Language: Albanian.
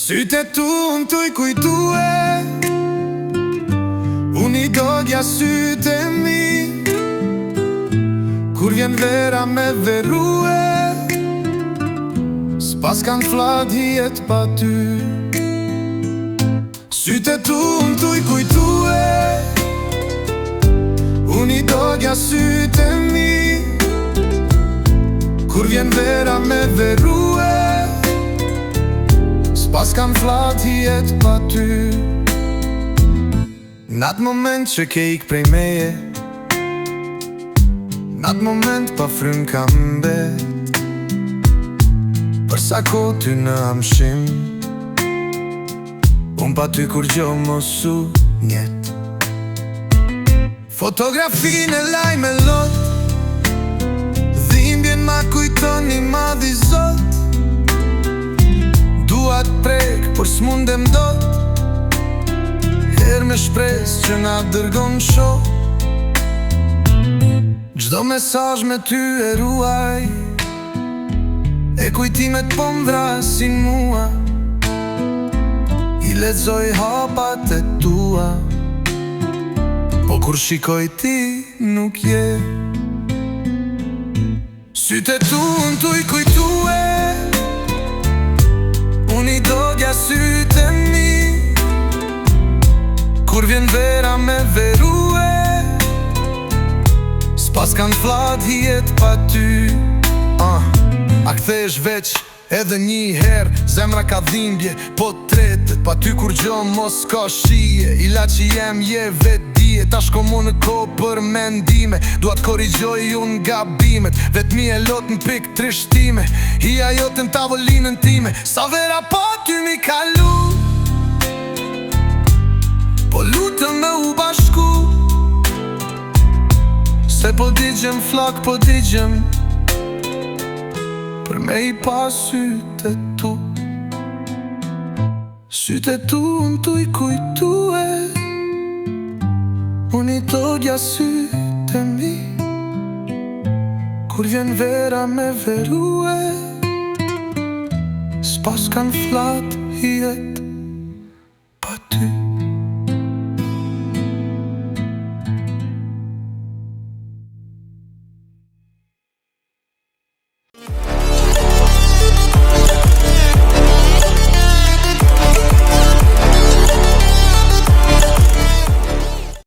Sytë tu në tuj kujtue, unë I dogja sytë e mi. Kur vjen vera me verue, s'pas kanë flat hijet pa ty. Sytë tu në tuj kujtue, unë I dogja sytë e mi. Kur vjen vera me verue, s'pas kanë flat hijet pa ty. N'atë moment që ke ik prej meje, n'atë moment pa frym ka mbet, për sa ko ty në amshim, unë pa ty kur gjo mosu njet. Fotografin e laj me lot, dhimbjen ma kujton I madhi zot. Dua t'prek, por s'mundem dot, her me shpres që na dërgon shoh. Gjdo mesazh me ty e ruaj, e kujtimet po m'vrasin mua. I lexoj hapat e tua, po kur shikoj ti nuk je. Sytë tu në tuj kujtue, unë I dogja sytë e mi. Kur vjen vera me verue, s'pas kanë flat hijet pa ty. A kthesh veç edhe një her, zemra ka dhimbje, po tretet pa ty kur gjo mos ka shije. Ila që jem je vetdije, ta shko mu në ko për mendime. Dua t'korrigjoj unë gabimet, vetmi e lot në pik trishtime. Hija jote në tavolinën time, sa vera po ty mi kalu, po lutëm me u bashku. Se po digjem flak, po digjem për me I pa sytë tu. Sytë tu në tuj kujtue, unë I dogja sytë e mi. Kur vjen vera me verue, s'pas kanë flat hijet